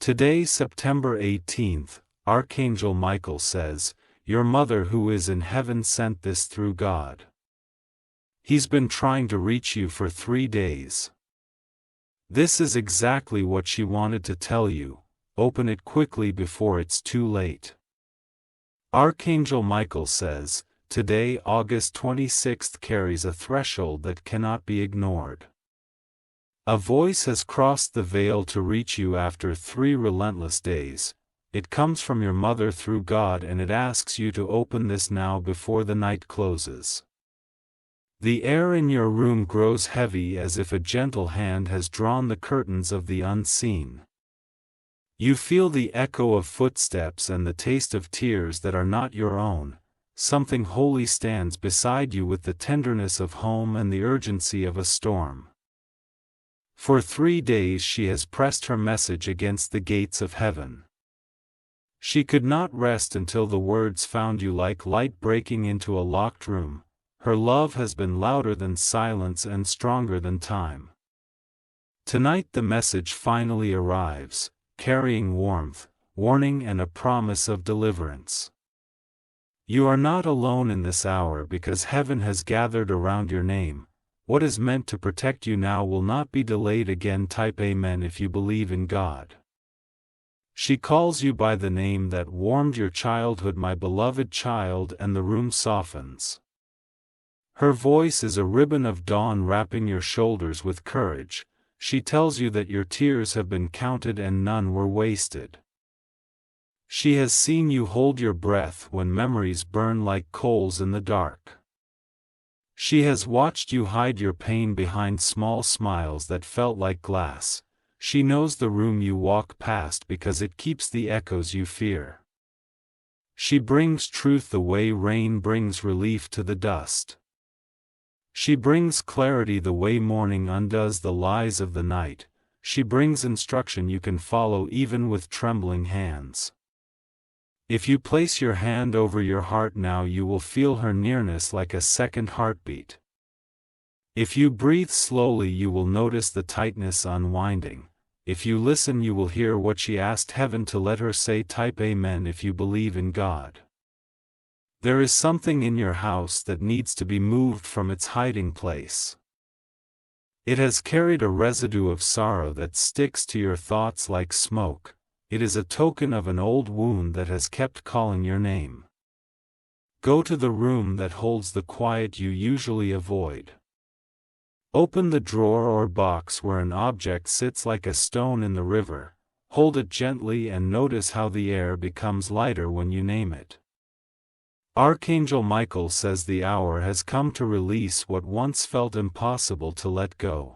Today, September 18th, Archangel Michael says, "Your mother who is in heaven sent this through God. He's been trying to reach you for 3 days. This is exactly what she wanted to tell you. Open it quickly before it's too late." Archangel Michael says, today, August 26th, carries a threshold that cannot be ignored. A voice has crossed the veil to reach you after 3 relentless days. It comes from your mother through God, and it asks you to open this now before the night closes. The air in your room grows heavy as if a gentle hand has drawn the curtains of the unseen. You feel the echo of footsteps and the taste of tears that are not your own. Something holy stands beside you with the tenderness of home and the urgency of a storm. For 3 days she has pressed her message against the gates of heaven. She could not rest until the words found you like light breaking into a locked room. Her love has been louder than silence and stronger than time. Tonight the message finally arrives, carrying warmth, warning, and a promise of deliverance. You are not alone in this hour because heaven has gathered around your name. What is meant to protect you now will not be delayed again. Type Amen if you believe in God. She calls you by the name that warmed your childhood, my beloved child, and the room softens. Her voice is a ribbon of dawn wrapping your shoulders with courage. She tells you that your tears have been counted and none were wasted. She has seen you hold your breath when memories burn like coals in the dark. She has watched you hide your pain behind small smiles that felt like glass. She knows the room you walk past because it keeps the echoes you fear. She brings truth the way rain brings relief to the dust. She brings clarity the way morning undoes the lies of the night. She brings instruction you can follow even with trembling hands. If you place your hand over your heart now, you will feel her nearness like a second heartbeat. If you breathe slowly, you will notice the tightness unwinding. If you listen, you will hear what she asked heaven to let her say. Type Amen if you believe in God. There is something in your house that needs to be moved from its hiding place. It has carried a residue of sorrow that sticks to your thoughts like smoke. It is a token of an old wound that has kept calling your name. Go to the room that holds the quiet you usually avoid. Open the drawer or box where an object sits like a stone in the river. Hold it gently and notice how the air becomes lighter when you name it. Archangel Michael says the hour has come to release what once felt impossible to let go.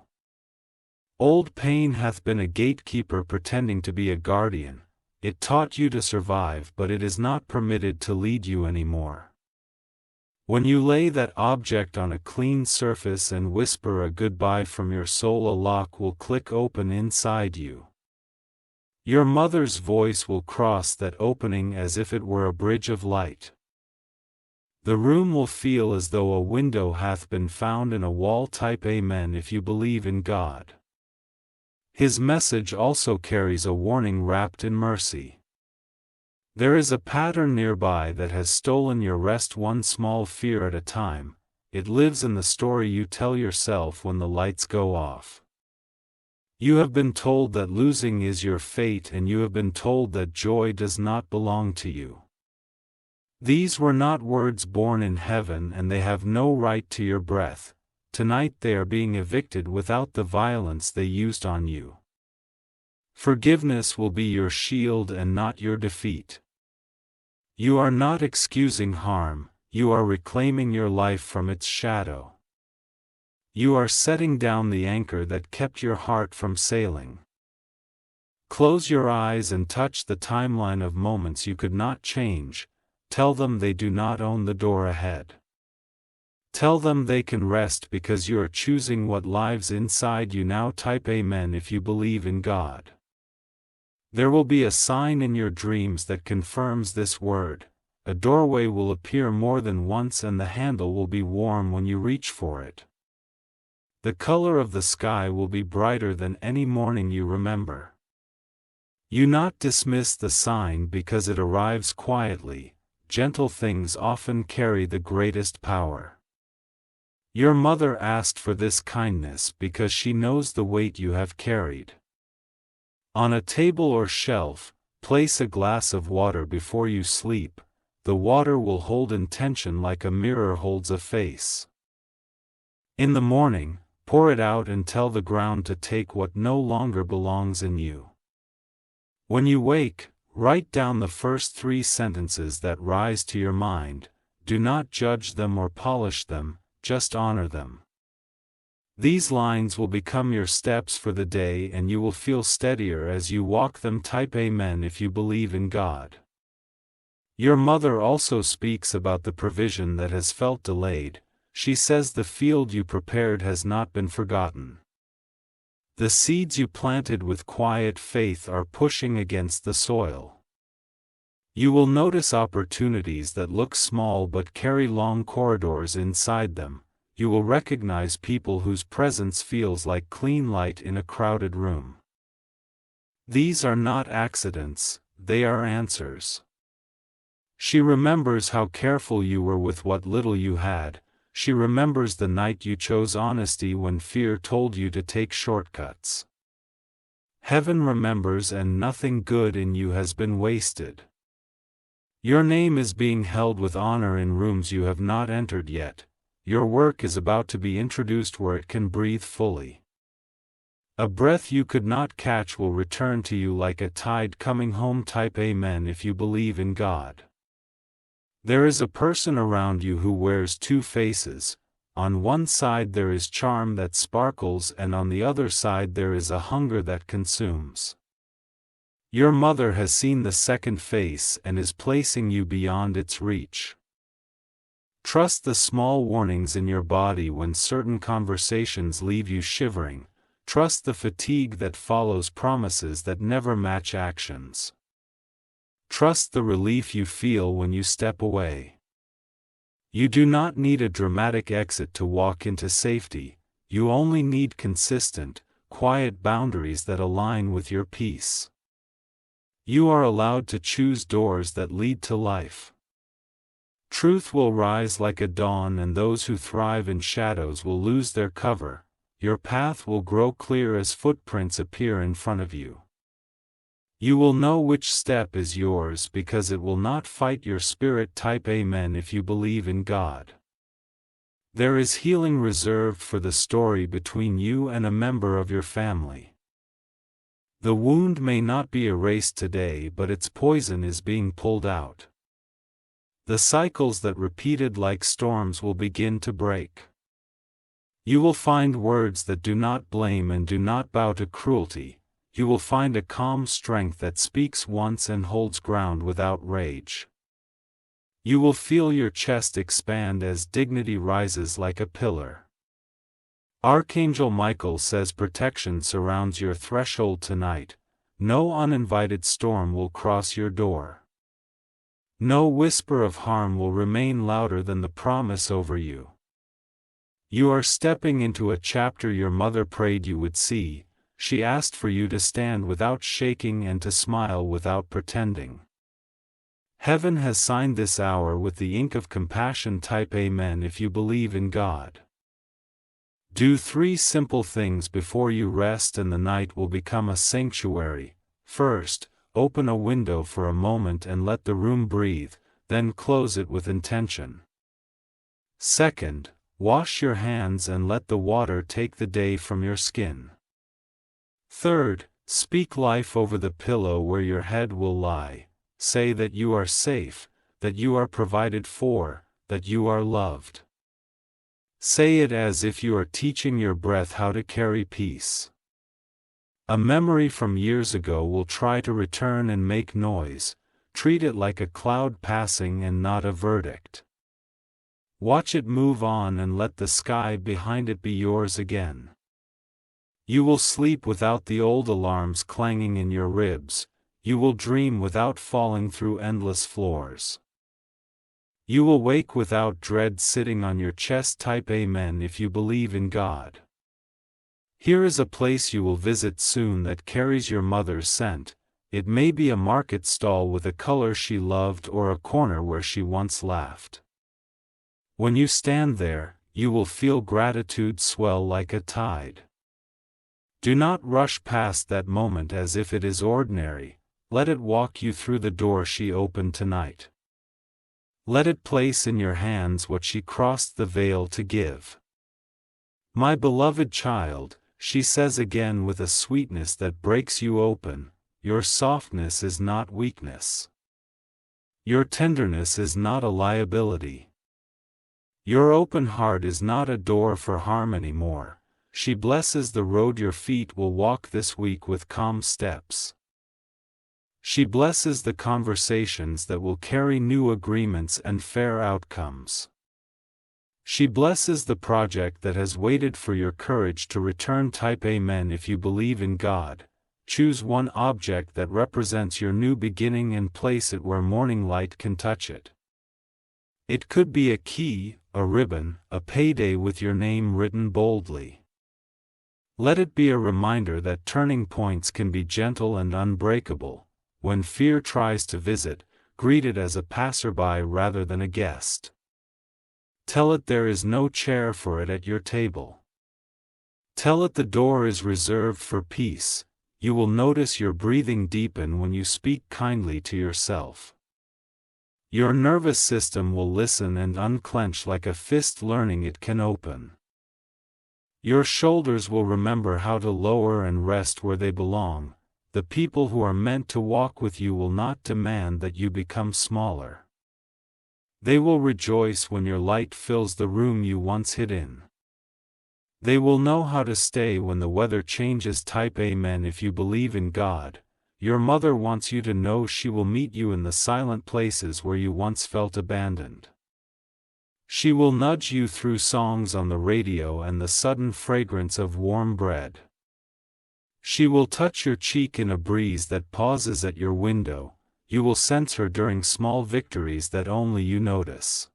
Old pain hath been a gatekeeper pretending to be a guardian. It taught you to survive, but it is not permitted to lead you anymore. When you lay that object on a clean surface and whisper a goodbye from your soul, a lock will click open inside you. Your mother's voice will cross that opening as if it were a bridge of light. The room will feel as though a window hath been found in a wall. Type Amen if you believe in God. His message also carries a warning wrapped in mercy. There is a pattern nearby that has stolen your rest, one small fear at a time. It lives in the story you tell yourself when the lights go off. You have been told that losing is your fate, and you have been told that joy does not belong to you. These were not words born in heaven, and they have no right to your breath. Tonight they are being evicted without the violence they used on you. Forgiveness will be your shield and not your defeat. You are not excusing harm, you are reclaiming your life from its shadow. You are setting down the anchor that kept your heart from sailing. Close your eyes and touch the timeline of moments you could not change. Tell them they do not own the door ahead. Tell them they can rest because you are choosing what lives inside you now. Type Amen if you believe in God. There will be a sign in your dreams that confirms this word. A doorway will appear more than once, and the handle will be warm when you reach for it. The color of the sky will be brighter than any morning you remember. You not dismiss the sign because it arrives quietly. Gentle things often carry the greatest power. Your mother asked for this kindness because she knows the weight you have carried. On a table or shelf, place a glass of water before you sleep. The water will hold intention like a mirror holds a face. In the morning, pour it out and tell the ground to take what no longer belongs in you. When you wake, write down the first 3 sentences that rise to your mind. Do not judge them or polish them, just honor them. These lines will become your steps for the day and you will feel steadier as you walk them. Type Amen if you believe in God. Your mother also speaks about the provision that has felt delayed. She says the field you prepared has not been forgotten. The seeds you planted with quiet faith are pushing against the soil. You will notice opportunities that look small but carry long corridors inside them. You will recognize people whose presence feels like clean light in a crowded room. These are not accidents, they are answers. She remembers how careful you were with what little you had. She remembers the night you chose honesty when fear told you to take shortcuts. Heaven remembers, and nothing good in you has been wasted. Your name is being held with honor in rooms you have not entered yet. Your work is about to be introduced where it can breathe fully. A breath you could not catch will return to you like a tide coming home. Type Amen if you believe in God. There is a person around you who wears 2 faces. On one side there is charm that sparkles, and on the other side there is a hunger that consumes. Your mother has seen the second face and is placing you beyond its reach. Trust the small warnings in your body when certain conversations leave you shivering. Trust the fatigue that follows promises that never match actions. Trust the relief you feel when you step away. You do not need a dramatic exit to walk into safety. You only need consistent, quiet boundaries that align with your peace. You are allowed to choose doors that lead to life. Truth will rise like a dawn, and those who thrive in shadows will lose their cover. Your path will grow clear as footprints appear in front of you. You will know which step is yours because it will not fight your spirit. Type Amen if you believe in God. There is healing reserved for the story between you and a member of your family. The wound may not be erased today, but its poison is being pulled out. The cycles that repeated like storms will begin to break. You will find words that do not blame and do not bow to cruelty. You will find a calm strength that speaks once and holds ground without rage. You will feel your chest expand as dignity rises like a pillar. Archangel Michael says protection surrounds your threshold tonight. No uninvited storm will cross your door. No whisper of harm will remain louder than the promise over you. You are stepping into a chapter your mother prayed you would see. She asked for you to stand without shaking and to smile without pretending. Heaven has signed this hour with the ink of compassion. Type Amen if you believe in God. Do 3 simple things before you rest and the night will become a sanctuary. First, open a window for a moment and let the room breathe, then close it with intention. Second, wash your hands and let the water take the day from your skin. Third, speak life over the pillow where your head will lie. Say that you are safe, that you are provided for, that you are loved. Say it as if you are teaching your breath how to carry peace. A memory from years ago will try to return and make noise. Treat it like a cloud passing and not a verdict. Watch it move on and let the sky behind it be yours again. You will sleep without the old alarms clanging in your ribs. You will dream without falling through endless floors. You will wake without dread sitting on your chest. Type Amen if you believe in God. Here is a place you will visit soon that carries your mother's scent. It may be a market stall with a color she loved or a corner where she once laughed. When you stand there, you will feel gratitude swell like a tide. Do not rush past that moment as if it is ordinary. Let it walk you through the door she opened tonight. Let it place in your hands what she crossed the veil to give. My beloved child, she says again with a sweetness that breaks you open, your softness is not weakness. Your tenderness is not a liability. Your open heart is not a door for harm anymore. She blesses the road your feet will walk this week with calm steps. She blesses the conversations that will carry new agreements and fair outcomes. She blesses the project that has waited for your courage to return. Type Amen if you believe in God. Choose one object that represents your new beginning and place it where morning light can touch it. It could be a key, a ribbon, a payday with your name written boldly. Let it be a reminder that turning points can be gentle and unbreakable. When fear tries to visit, greet it as a passerby rather than a guest. Tell it there is no chair for it at your table. Tell it the door is reserved for peace. You will notice your breathing deepen when you speak kindly to yourself. Your nervous system will listen and unclench like a fist learning it can open. Your shoulders will remember how to lower and rest where they belong. The people who are meant to walk with you will not demand that you become smaller. They will rejoice when your light fills the room you once hid in. They will know how to stay when the weather changes. Type Amen if you believe in God. Your mother wants you to know she will meet you in the silent places where you once felt abandoned. She will nudge you through songs on the radio and the sudden fragrance of warm bread. She will touch your cheek in a breeze that pauses at your window. You will sense her during small victories that only you notice.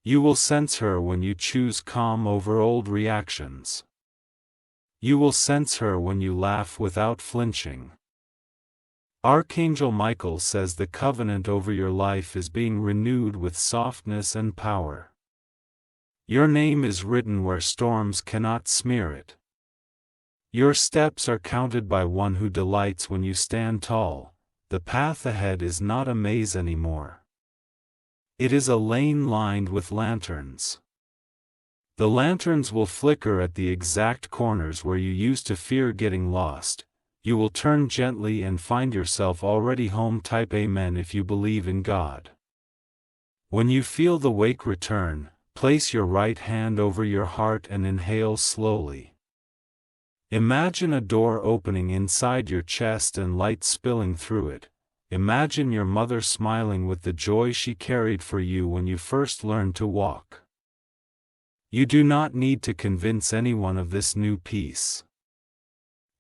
You will sense her when you choose calm over old reactions. You will sense her when you laugh without flinching. Archangel Michael says the covenant over your life is being renewed with softness and power. Your name is written where storms cannot smear it. Your steps are counted by one who delights when you stand tall. The path ahead is not a maze anymore. It is a lane lined with lanterns. The lanterns will flicker at the exact corners where you used to fear getting lost. You will turn gently and find yourself already home. Type Amen if you believe in God. When you feel the wake return, place your right hand over your heart and inhale slowly. Imagine a door opening inside your chest and light spilling through it. Imagine your mother smiling with the joy she carried for you when you first learned to walk. You do not need to convince anyone of this new peace.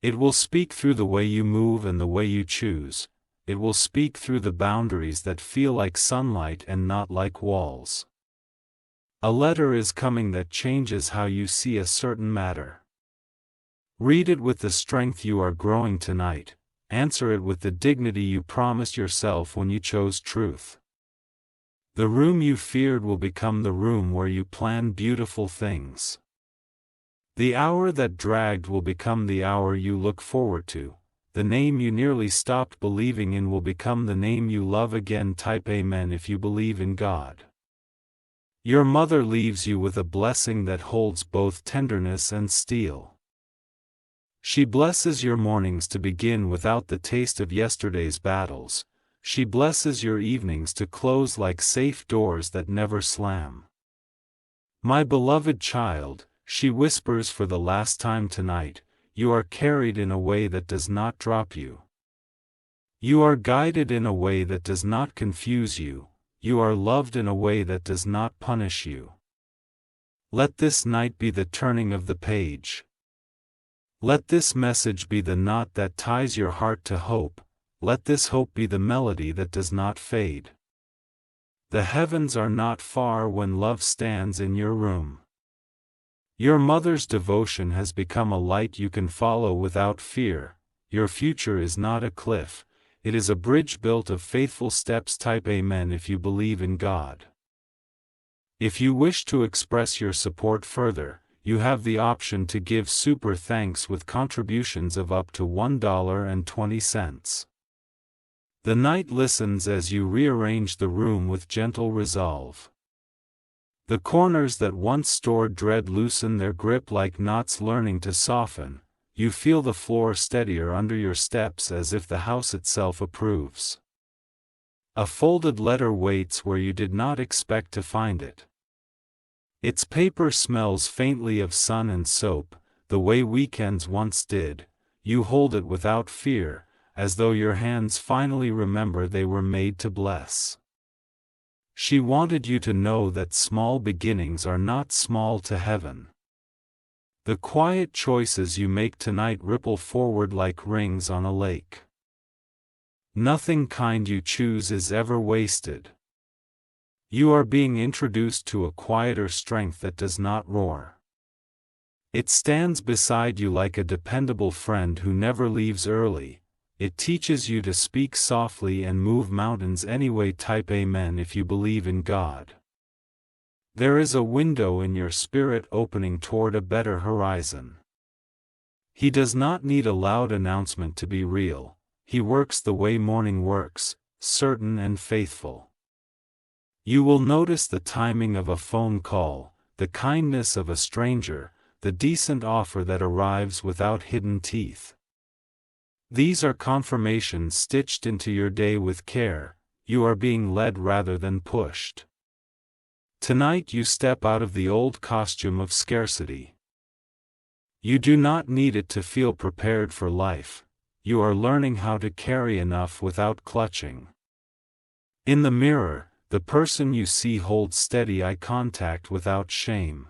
It will speak through the way you move and the way you choose. It will speak through the boundaries that feel like sunlight and not like walls. A letter is coming that changes how you see a certain matter. Read it with the strength you are growing tonight. Answer it with the dignity you promised yourself when you chose truth. The room you feared will become the room where you plan beautiful things. The hour that dragged will become the hour you look forward to. The name you nearly stopped believing in will become the name you love again. Type Amen if you believe in God. Your mother leaves you with a blessing that holds both tenderness and steel. She blesses your mornings to begin without the taste of yesterday's battles. She blesses your evenings to close like safe doors that never slam. My beloved child, she whispers for the last time tonight, you are carried in a way that does not drop you. You are guided in a way that does not confuse you. You are loved in a way that does not punish you. Let this night be the turning of the page. Let this message be the knot that ties your heart to hope. Let this hope be the melody that does not fade. The heavens are not far when love stands in your room. Your mother's devotion has become a light you can follow without fear. your future is not a cliff, it is a bridge built of faithful steps. Type Amen if you believe in God. If you wish to express your support further, you have the option to give super thanks with contributions of up to $1.20. The night listens as you rearrange the room with gentle resolve. The corners that once stored dread loosen their grip like knots learning to soften. You feel the floor steadier under your steps as if the house itself approves. A folded letter waits where you did not expect to find it. Its paper smells faintly of sun and soap, the way weekends once did. You hold it without fear, as though your hands finally remember they were made to bless. She wanted you to know that small beginnings are not small to heaven. The quiet choices you make tonight ripple forward like rings on a lake. Nothing kind you choose is ever wasted. You are being introduced to a quieter strength that does not roar. It stands beside you like a dependable friend who never leaves early. It teaches you to speak softly and move mountains anyway. Type Amen if you believe in God. There is a window in your spirit opening toward a better horizon. He does not need a loud announcement to be real. He works the way morning works, certain and faithful. You will notice the timing of a phone call, the kindness of a stranger, the decent offer that arrives without hidden teeth. These are confirmations stitched into your day with care. You are being led rather than pushed. Tonight you step out of the old costume of scarcity. You do not need it to feel prepared for life. You are learning how to carry enough without clutching. In the mirror, the person you see holds steady eye contact without shame.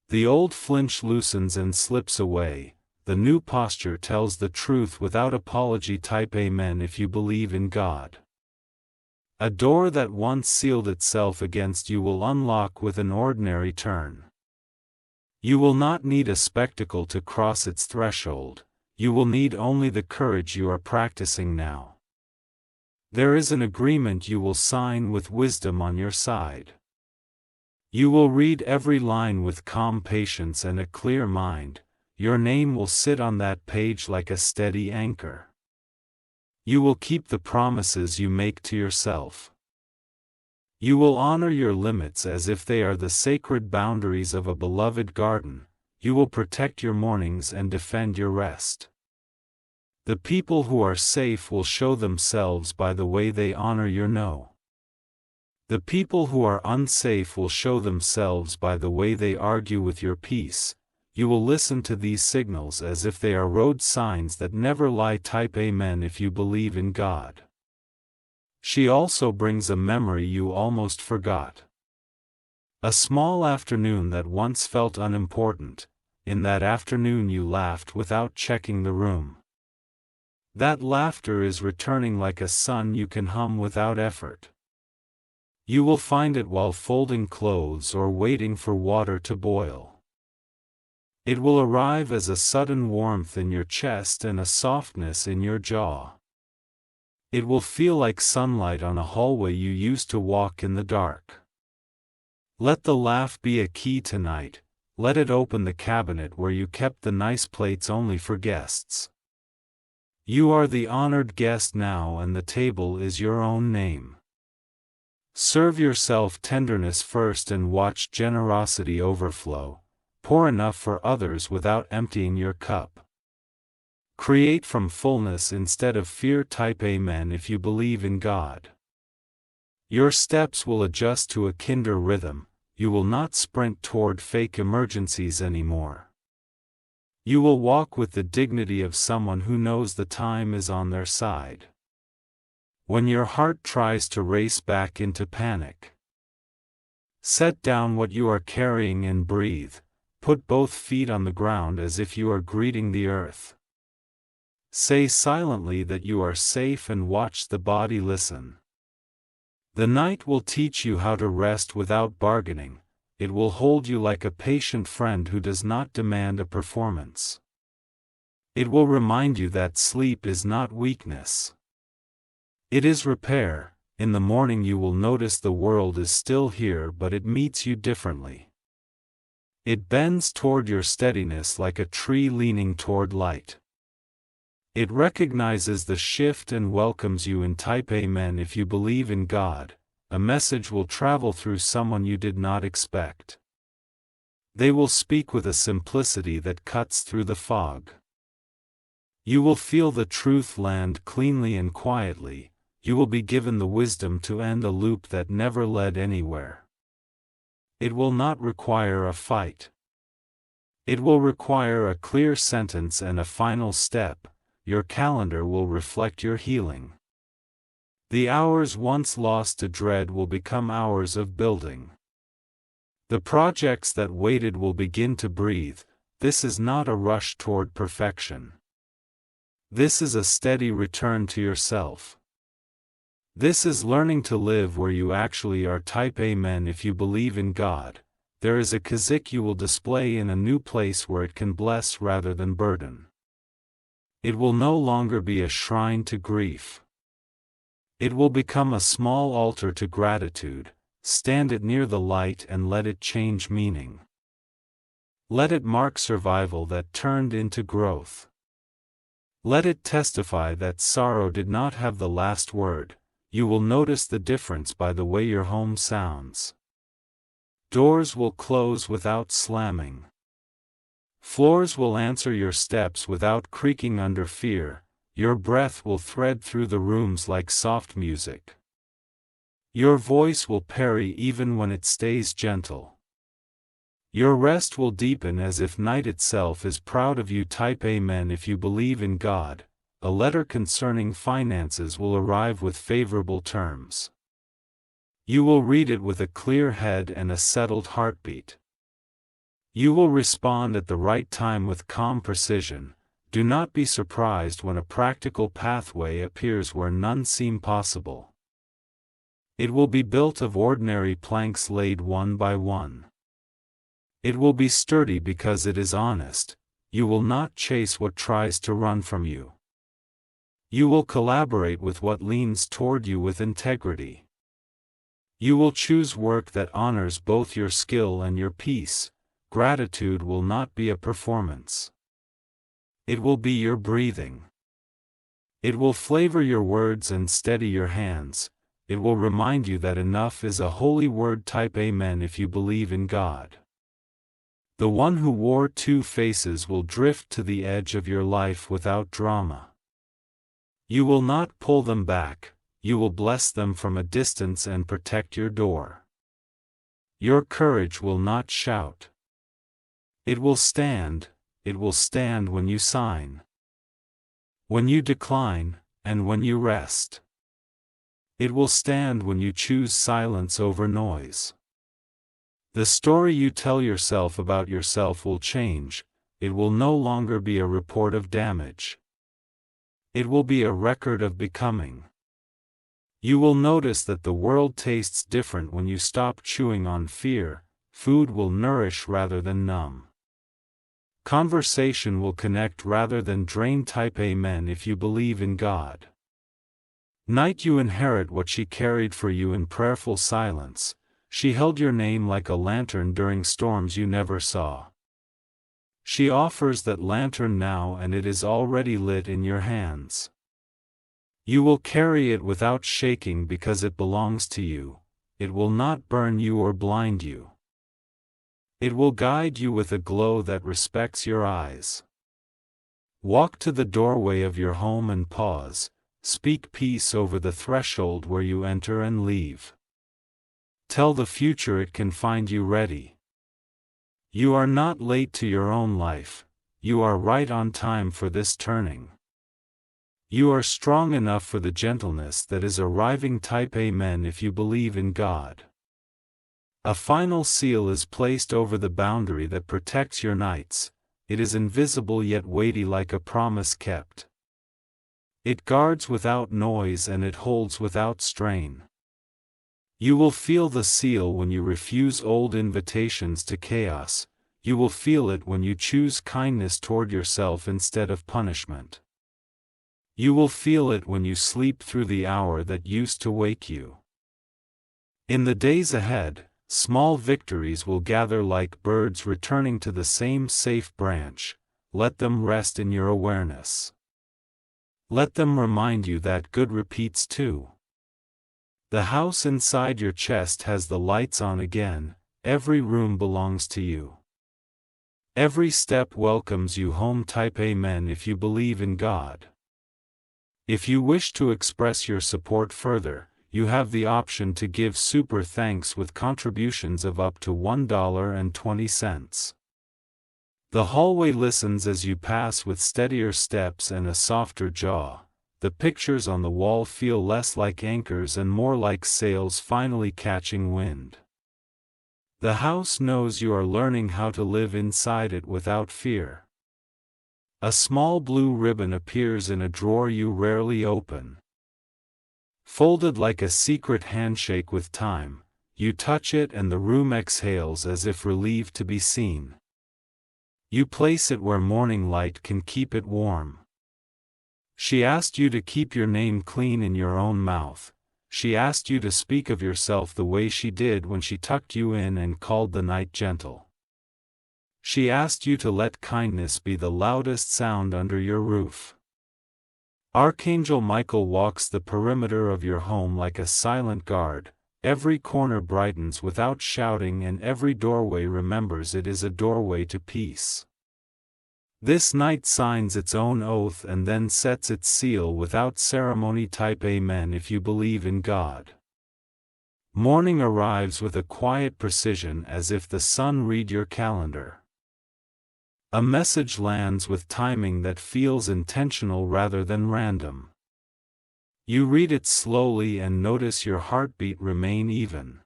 The old flinch loosens and slips away. The new posture tells the truth without apology. Type Amen if you believe in God. A door that once sealed itself against you will unlock with an ordinary turn. You will not need a spectacle to cross its threshold. You will need only the courage you are practicing now. There is an agreement you will sign with wisdom on your side. You will read every line with calm patience and a clear mind. Your name will sit on that page like a steady anchor. You will keep the promises you make to yourself. You will honor your limits as if they are the sacred boundaries of a beloved garden. You will protect your mornings and defend your rest. The people who are safe will show themselves by the way they honor your no. The people who are unsafe will show themselves by the way they argue with your peace. You will listen to these signals as if they are road signs that never lie. Type Amen if you believe in God. She also brings a memory you almost forgot. A small afternoon that once felt unimportant. In that afternoon you laughed without checking the room. That laughter is returning like a sun you can hum without effort. You will find it while folding clothes or waiting for water to boil. It will arrive as a sudden warmth in your chest and a softness in your jaw. It will feel like sunlight on a hallway you used to walk in the dark. Let the laugh be a key tonight. Let it open the cabinet where you kept the nice plates only for guests. You are the honored guest now and the table is your own name. Serve yourself tenderness first and watch generosity overflow. Pour enough for others without emptying your cup. Create from fullness instead of fear. Type Amen if you believe in God. Your steps will adjust to a kinder rhythm. You will not sprint toward fake emergencies anymore. You will walk with the dignity of someone who knows the time is on their side. When your heart tries to race back into panic, set down what you are carrying and breathe. Put both feet on the ground as if you are greeting the earth. Say silently that you are safe and watch the body listen. The night will teach you how to rest without bargaining. It will hold you like a patient friend who does not demand a performance. It will remind you that sleep is not weakness. It is repair. In the morning you will notice the world is still here, but it meets you differently. It bends toward your steadiness like a tree leaning toward light. It recognizes the shift and welcomes you in type Amen. If you believe in God, a message will travel through someone you did not expect. They will speak with a simplicity that cuts through the fog. You will feel the truth land cleanly and quietly. You will be given the wisdom to end a loop that never led anywhere. It will not require a fight. It will require a clear sentence and a final step. Your calendar will reflect your healing. The hours once lost to dread will become hours of building. The projects that waited will begin to breathe. This is not a rush toward perfection. This is a steady return to yourself. This is learning to live where you actually are. Type Amen. If you believe in God, there is a kazik you will display in a new place where it can bless rather than burden. It will no longer be a shrine to grief. It will become a small altar to gratitude. Stand it near the light and let it change meaning. Let it mark survival that turned into growth. Let it testify that sorrow did not have the last word. You will notice the difference by the way your home sounds. Doors will close without slamming. Floors will answer your steps without creaking under fear. Your breath will thread through the rooms like soft music. Your voice will parry even when it stays gentle. Your rest will deepen as if night itself is proud of you. Type Amen. If you believe in God, a letter concerning finances will arrive with favorable terms. You will read it with a clear head and a settled heartbeat. You will respond at the right time with calm precision. Do not be surprised when a practical pathway appears where none seem possible. It will be built of ordinary planks laid one by one. It will be sturdy because it is honest. You will not chase what tries to run from you. You will collaborate with what leans toward you with integrity. You will choose work that honors both your skill and your peace. Gratitude will not be a performance. It will be your breathing. It will flavor your words and steady your hands. It will remind you that enough is a holy word. Type Amen. If you believe in God. The one who wore two faces will drift to the edge of your life without drama. You will not pull them back. You will bless them from a distance and protect your door. Your courage will not shout. It will stand. It will stand when you sign, when you decline, and when you rest. It will stand when you choose silence over noise. The story you tell yourself about yourself will change. It will no longer be a report of damage. It will be a record of becoming. You will notice that the world tastes different when you stop chewing on fear. Food will nourish rather than numb. Conversation will connect rather than drain. Type Amen. If you believe in God. Night, you inherit what she carried for you in prayerful silence. She held your name like a lantern during storms you never saw. She offers that lantern now, and it is already lit in your hands. You will carry it without shaking because it belongs to you. It will not burn you or blind you. It will guide you with a glow that respects your eyes. Walk to the doorway of your home and pause. Speak peace over the threshold where you enter and leave. Tell the future it can find you ready. You are not late to your own life. You are right on time for this turning. You are strong enough for the gentleness that is arriving. Type Amen. If you believe in God. A final seal is placed over the boundary that protects your nights. It is invisible yet weighty like a promise kept. It guards without noise and it holds without strain. You will feel the seal when you refuse old invitations to chaos. You will feel it when you choose kindness toward yourself instead of punishment. You will feel it when you sleep through the hour that used to wake you. In the days ahead, small victories will gather like birds returning to the same safe branch. Let them rest in your awareness. Let them remind you that good repeats too. The house inside your chest has the lights on again. Every room belongs to you. Every step welcomes you home. Type Amen if you believe in God. If you wish to express your support further, you have the option to give super thanks with contributions of up to $1.20. The hallway listens as you pass with steadier steps and a softer jaw. The pictures on the wall feel less like anchors and more like sails finally catching wind. The house knows you are learning how to live inside it without fear. A small blue ribbon appears in a drawer you rarely open. Folded like a secret handshake with time, you touch it and the room exhales as if relieved to be seen. You place it where morning light can keep it warm. She asked you to keep your name clean in your own mouth. She asked you to speak of yourself the way she did when she tucked you in and called the night gentle. She asked you to let kindness be the loudest sound under your roof. Archangel Michael walks the perimeter of your home like a silent guard. Every corner brightens without shouting and every doorway remembers it is a doorway to peace. This night signs its own oath and then sets its seal without ceremony. Type Amen if you believe in God. Morning arrives with a quiet precision as if the sun read your calendar. A message lands with timing that feels intentional rather than random. You read it slowly and notice your heartbeat remain even.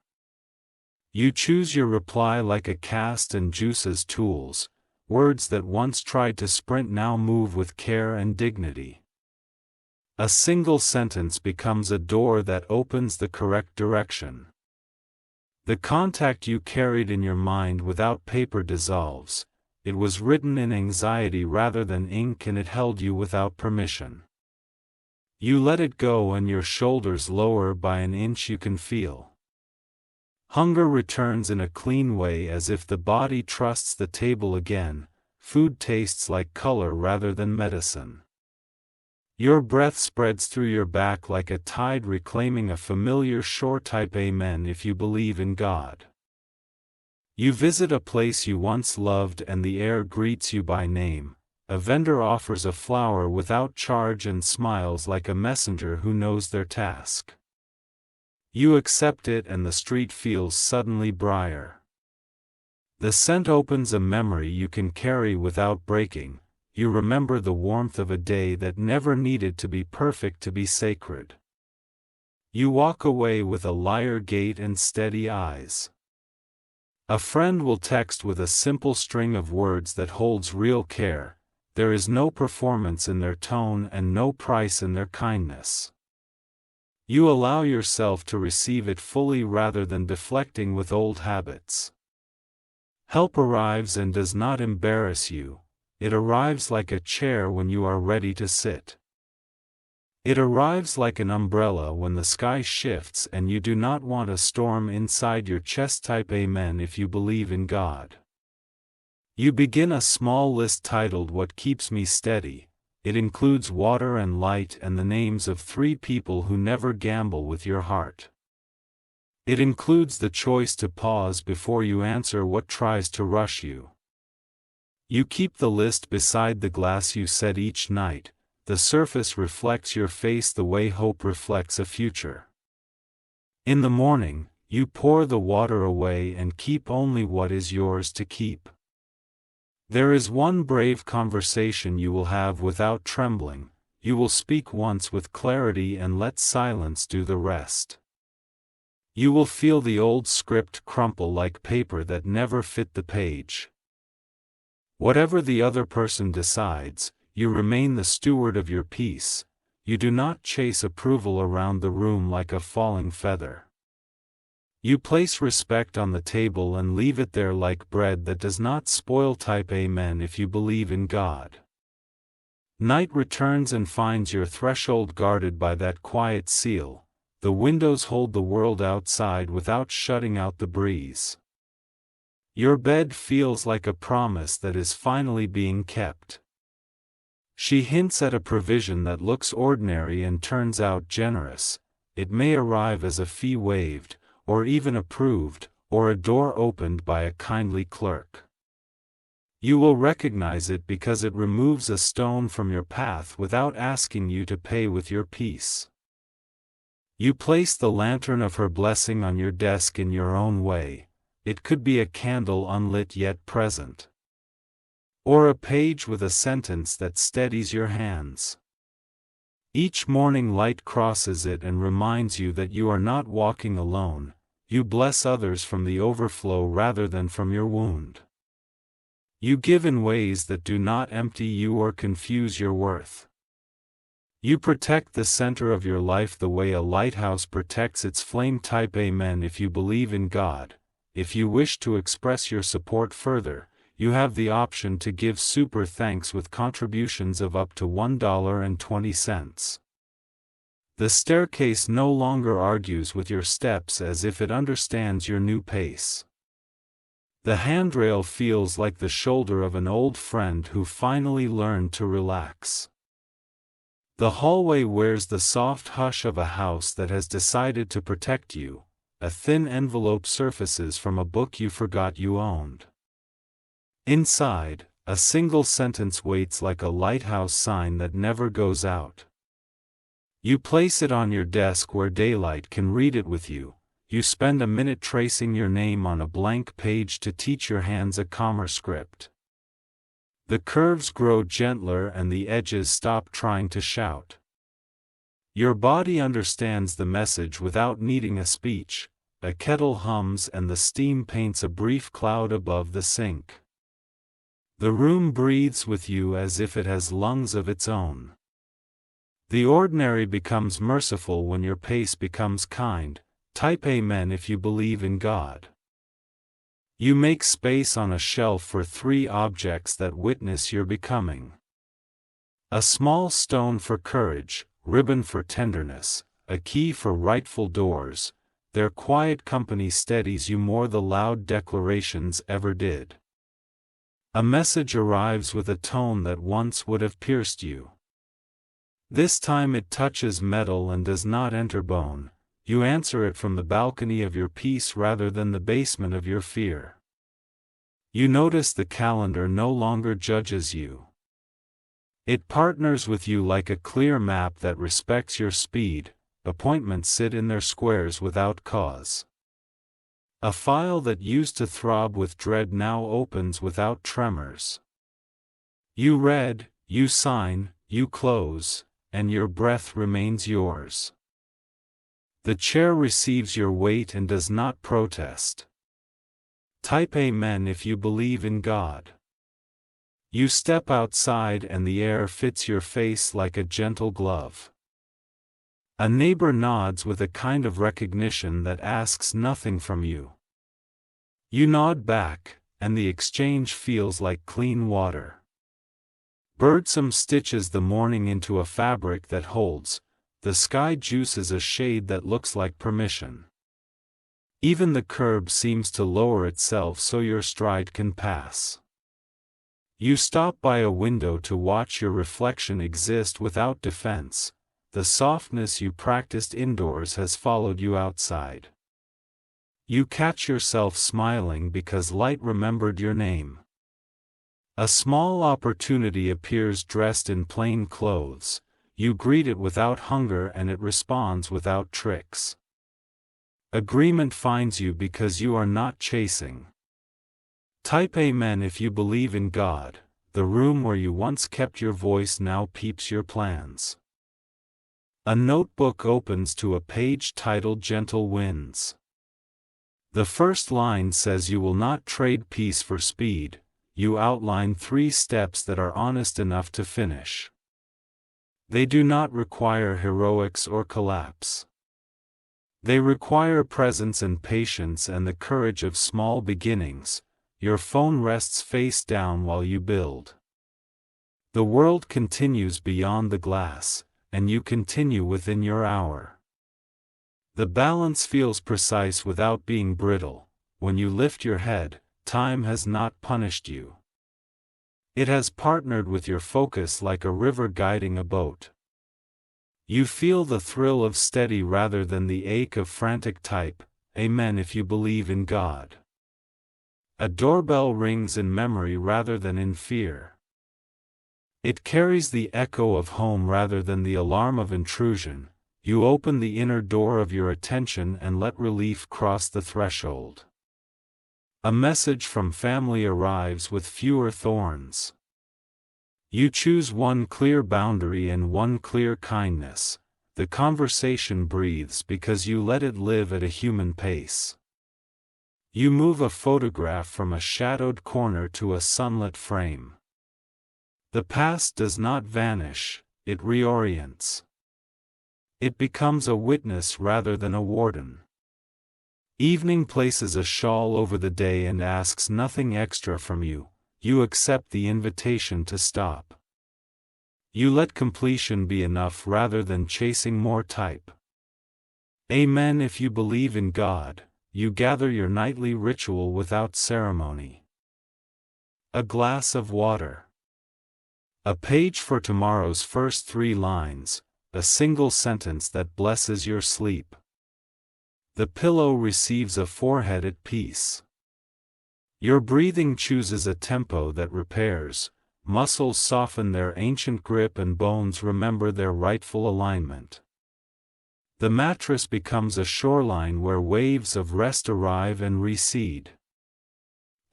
You choose your reply like a cast and juices tools. Words that once tried to sprint now move with care and dignity. A single sentence becomes a door that opens the correct direction. The contact you carried in your mind without paper dissolves. It was written in anxiety rather than ink and it held you without permission. You let it go and your shoulders lower by an inch. You can feel. Hunger returns in a clean way as if the body trusts the table again. Food tastes like color rather than medicine. Your breath spreads through your back like a tide reclaiming a familiar shore. Type Amen if you believe in God. You visit a place you once loved and the air greets you by name. A vendor offers a flower without charge and smiles like a messenger who knows their task. You accept it and the street feels suddenly brighter. The scent opens a memory you can carry without breaking. You remember the warmth of a day that never needed to be perfect to be sacred. You walk away with a lighter gait and steady eyes. A friend will text with a simple string of words that holds real care. There is no performance in their tone and no price in their kindness. You allow yourself to receive it fully rather than deflecting with old habits. Help arrives and does not embarrass you. It arrives like a chair when you are ready to sit. It arrives like an umbrella when the sky shifts and you do not want a storm inside your chest. Type Amen if you believe in God. You begin a small list titled What Keeps Me Steady. It includes water and light and the names of 3 people who never gamble with your heart. It includes the choice to pause before you answer what tries to rush you. You keep the list beside the glass you set each night. The surface reflects your face the way hope reflects a future. In the morning, you pour the water away and keep only what is yours to keep. There is one brave conversation you will have without trembling. You will speak once with clarity and let silence do the rest. You will feel the old script crumple like paper that never fit the page. Whatever the other person decides, you remain the steward of your peace. You do not chase approval around the room like a falling feather. You place respect on the table and leave it there like bread that does not spoil. Type Amen if you believe in God. Night returns and finds your threshold guarded by that quiet seal. The windows hold the world outside without shutting out the breeze. Your bed feels like a promise that is finally being kept. She hints at a provision that looks ordinary and turns out generous. It may arrive as a fee waived, or even approved, or a door opened by a kindly clerk. You will recognize it because it removes a stone from your path without asking you to pay with your peace. You place the lantern of her blessing on your desk in your own way. It could be a candle unlit yet present, or a page with a sentence that steadies your hands. Each morning light crosses it and reminds you that you are not walking alone. You bless others from the overflow rather than from your wound. You give in ways that do not empty you or confuse your worth. You protect the center of your life the way a lighthouse protects its flame. Type Amen if you believe in God. If you wish to express your support further, you have the option to give super thanks with contributions of up to $1.20. The staircase no longer argues with your steps as if it understands your new pace. The handrail feels like the shoulder of an old friend who finally learned to relax. The hallway wears the soft hush of a house that has decided to protect you. A thin envelope surfaces from a book you forgot you owned. Inside, a single sentence waits like a lighthouse sign that never goes out. You place it on your desk where daylight can read it with you. You spend a minute tracing your name on a blank page to teach your hands a calmer script. The curves grow gentler and the edges stop trying to shout. Your body understands the message without needing a speech. A kettle hums and the steam paints a brief cloud above the sink. The room breathes with you as if it has lungs of its own. The ordinary becomes merciful when your pace becomes kind. Type Amen if you believe in God. You make space on a shelf for 3 objects that witness your becoming. A small stone for courage, ribbon for tenderness, a key for rightful doors. Their quiet company steadies you more than loud declarations ever did. A message arrives with a tone that once would have pierced you. This time it touches metal and does not enter bone. You answer it from the balcony of your peace rather than the basement of your fear. You notice the calendar no longer judges you. It partners with you like a clear map that respects your speed. Appointments sit in their squares without cause. A file that used to throb with dread now opens without tremors. You read, you sign, you close, and your breath remains yours. The chair receives your weight and does not protest. Type Amen if you believe in God. You step outside and the air fits your face like a gentle glove. A neighbor nods with a kind of recognition that asks nothing from you. You nod back, and the exchange feels like clean water. Birdsong stitches the morning into a fabric that holds. The sky juices a shade that looks like permission. Even the curb seems to lower itself so your stride can pass. You stop by a window to watch your reflection exist without defense. The softness you practiced indoors has followed you outside. You catch yourself smiling because light remembered your name. A small opportunity appears dressed in plain clothes. You greet it without hunger and it responds without tricks. Agreement finds you because you are not chasing. Type Amen if you believe in God. The room where you once kept your voice now peeps your plans. A notebook opens to a page titled Gentle Winds. The first line says you will not trade peace for speed. You outline 3 steps that are honest enough to finish. They do not require heroics or collapse. They require presence and patience and the courage of small beginnings. Your phone rests face down while you build. The world continues beyond the glass, and you continue within your hour. The balance feels precise without being brittle. When you lift your head, time has not punished you. It has partnered with your focus like a river guiding a boat. You feel the thrill of steady rather than the ache of frantic type. Amen if you believe in God. A doorbell rings in memory rather than in fear. It carries the echo of home rather than the alarm of intrusion. You open the inner door of your attention and let relief cross the threshold. A message from family arrives with fewer thorns. You choose one clear boundary and one clear kindness. The conversation breathes because you let it live at a human pace. You move a photograph from a shadowed corner to a sunlit frame. The past does not vanish, it reorients. It becomes a witness rather than a warden. Evening places a shawl over the day and asks nothing extra from you. You accept the invitation to stop. You let completion be enough rather than chasing more type. Amen if you believe in God. You gather your nightly ritual without ceremony. A glass of water. A page for tomorrow's first 3 lines, a single sentence that blesses your sleep. The pillow receives a forehead at peace. Your breathing chooses a tempo that repairs, muscles soften their ancient grip and bones remember their rightful alignment. The mattress becomes a shoreline where waves of rest arrive and recede.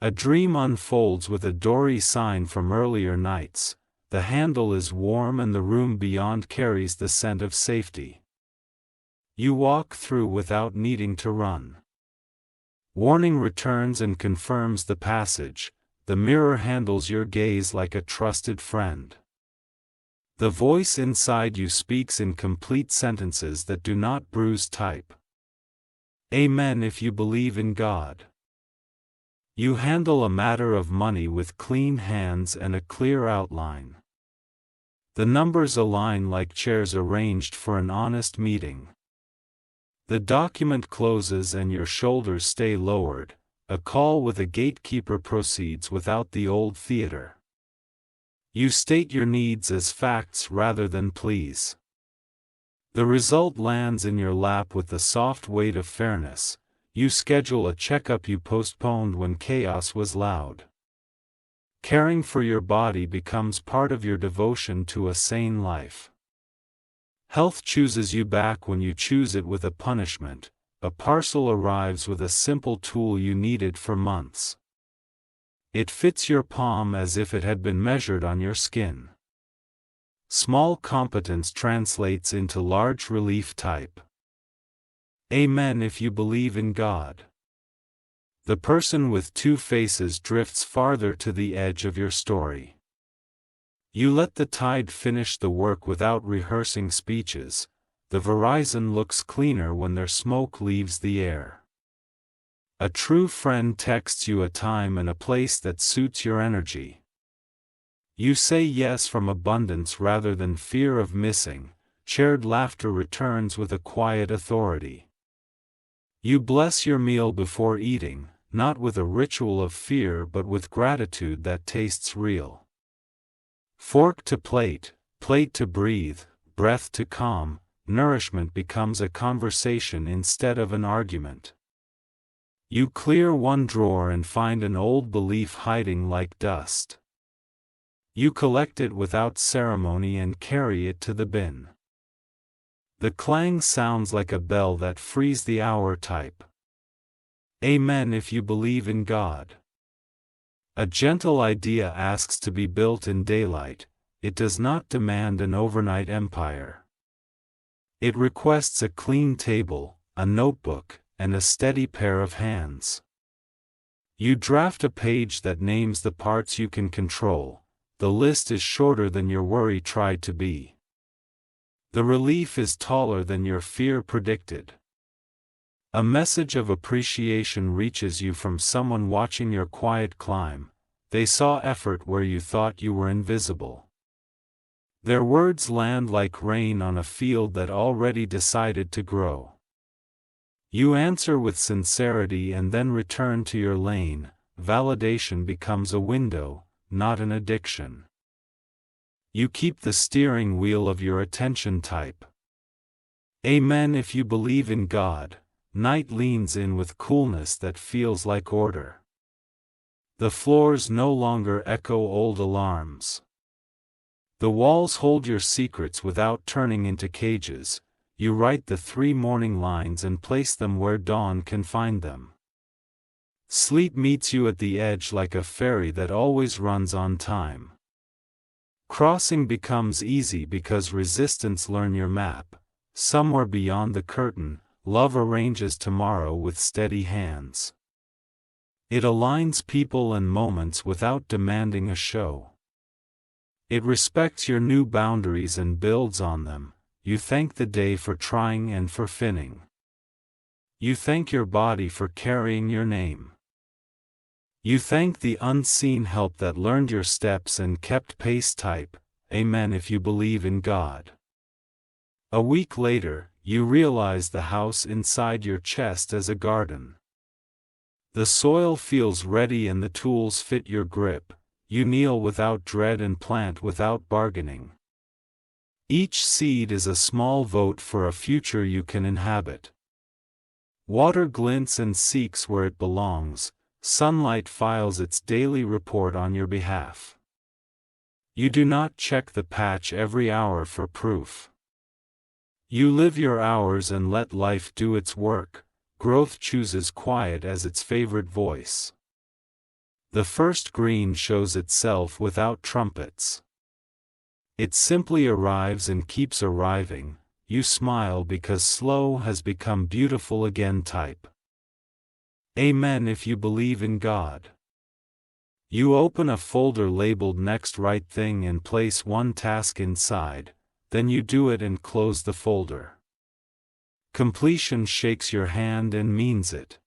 A dream unfolds with a dory sign from earlier nights. The handle is warm and the room beyond carries the scent of safety. You walk through without needing to run. Warning returns and confirms the passage. The mirror handles your gaze like a trusted friend. The voice inside you speaks in complete sentences that do not bruise type. Amen if you believe in God. You handle a matter of money with clean hands and a clear outline. The numbers align like chairs arranged for an honest meeting. The document closes and your shoulders stay lowered. A call with a gatekeeper proceeds without the old theater. You state your needs as facts rather than pleas. The result lands in your lap with the soft weight of fairness. You schedule a checkup you postponed when chaos was loud. Caring for your body becomes part of your devotion to a sane life. Health chooses you back when you choose it with a punishment. A parcel arrives with a simple tool you needed for months. It fits your palm as if it had been measured on your skin. Small competence translates into large relief type. Amen if you believe in God. The person with 2 faces drifts farther to the edge of your story. You let the tide finish the work without rehearsing speeches. The horizon looks cleaner when their smoke leaves the air. A true friend texts you a time and a place that suits your energy. You say yes from abundance rather than fear of missing. Shared laughter returns with a quiet authority. You bless your meal before eating, not with a ritual of fear but with gratitude that tastes real. Fork to plate, plate to breathe, breath to calm. Nourishment becomes a conversation instead of an argument. You clear one drawer and find an old belief hiding like dust. You collect it without ceremony and carry it to the bin. The clang sounds like a bell that frees the hour type. Amen if you believe in God. A gentle idea asks to be built in daylight. It does not demand an overnight empire. It requests a clean table, a notebook, and a steady pair of hands. You draft a page that names the parts you can control. The list is shorter than your worry tried to be. The relief is taller than your fear predicted. A message of appreciation reaches you from someone watching your quiet climb. They saw effort where you thought you were invisible. Their words land like rain on a field that already decided to grow. You answer with sincerity and then return to your lane. Validation becomes a window, not an addiction. You keep the steering wheel of your attention type. Amen. If you believe in God, night leans in with coolness that feels like order. The floors no longer echo old alarms. The walls hold your secrets without turning into cages. You write the 3 morning lines and place them where dawn can find them. Sleep meets you at the edge like a ferry that always runs on time. Crossing becomes easy because resistance learn your map. Somewhere beyond the curtain, love arranges tomorrow with steady hands. It aligns people and moments without demanding a show. It respects your new boundaries and builds on them. You thank the day for trying and for finning. You thank your body for carrying your name. You thank the unseen help that learned your steps and kept pace. Type, amen if you believe in God. A week later, you realize the house inside your chest as a garden. The soil feels ready and the tools fit your grip. You kneel without dread and plant without bargaining. Each seed is a small vote for a future you can inhabit. Water glints and seeks where it belongs. Sunlight files its daily report on your behalf. You do not check the patch every hour for proof. You live your hours and let life do its work. Growth chooses quiet as its favorite voice. The first green shows itself without trumpets. It simply arrives and keeps arriving. You smile because slow has become beautiful again. Type, amen if you believe in God. You open a folder labeled Next Right Thing and place one task inside, then you do it and close the folder. Completion shakes your hand and means it.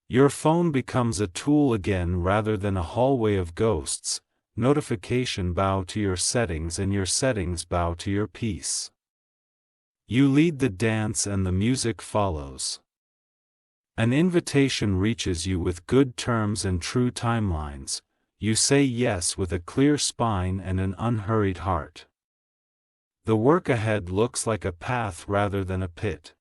Your phone becomes a tool again rather than a hallway of ghosts. Notification bow to your settings and your settings bow to your peace. You lead the dance and the music follows. An invitation reaches you with good terms and true timelines. You say yes with a clear spine and an unhurried heart. The work ahead looks like a path rather than a pit.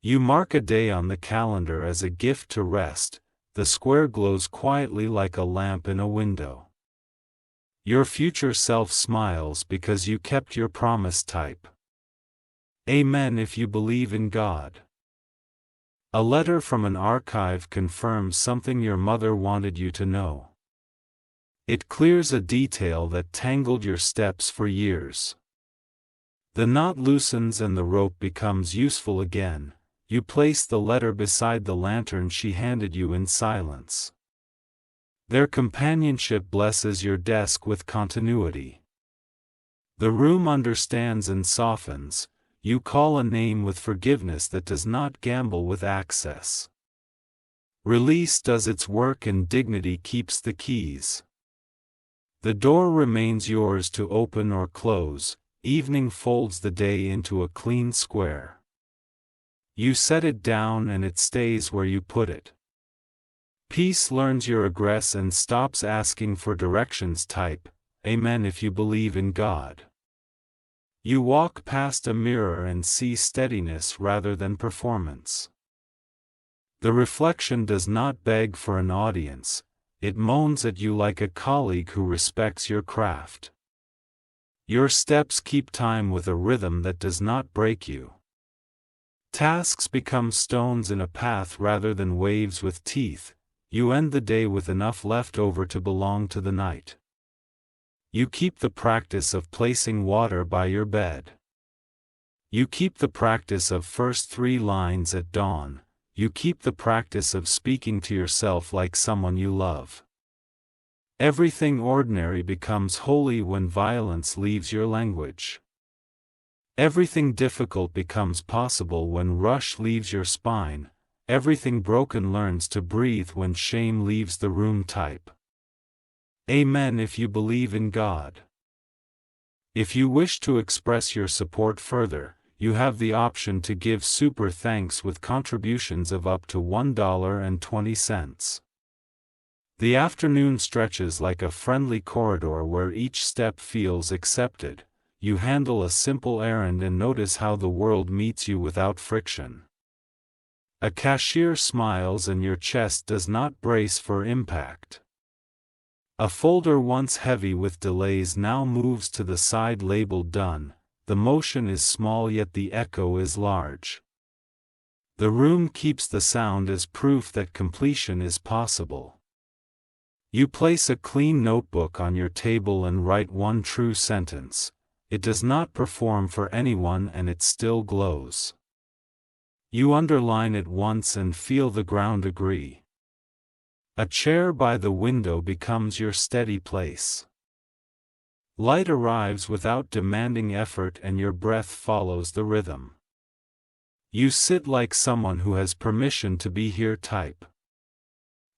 You mark a day on the calendar as a gift to rest. The square glows quietly like a lamp in a window. Your future self smiles because you kept your promise. Type, amen if you believe in God. A letter from an archive confirms something your mother wanted you to know. It clears a detail that tangled your steps for years. The knot loosens and the rope becomes useful again. You place the letter beside the lantern she handed you in silence. Their companionship blesses your desk with continuity. The room understands and softens. You call a name with forgiveness that does not gamble with access. Release does its work and dignity keeps the keys. The door remains yours to open or close. Evening folds the day into a clean square. You set it down and it stays where you put it. Peace learns your egress and stops asking for directions. Type, amen if you believe in God. You walk past a mirror and see steadiness rather than performance. The reflection does not beg for an audience, it moans at you like a colleague who respects your craft. Your steps keep time with a rhythm that does not break you. Tasks become stones in a path rather than waves with teeth. You end the day with enough left over to belong to the night. You keep the practice of placing water by your bed. You keep the practice of first 3 lines at dawn. You keep the practice of speaking to yourself like someone you love. Everything ordinary becomes holy when violence leaves your language. Everything difficult becomes possible when rush leaves your spine, everything broken learns to breathe when shame leaves the room type. Amen if you believe in God. If you wish to express your support further, you have the option to give super thanks with contributions of up to $1.20. The afternoon stretches like a friendly corridor where each step feels accepted. You handle a simple errand and notice how the world meets you without friction. A cashier smiles and your chest does not brace for impact. A folder once heavy with delays now moves to the side labeled done. The motion is small yet the echo is large. The room keeps the sound as proof that completion is possible. You place a clean notebook on your table and write one true sentence. It does not perform for anyone and it still glows. You underline it once and feel the ground agree. A chair by the window becomes your steady place. Light arrives without demanding effort and your breath follows the rhythm. You sit like someone who has permission to be here type.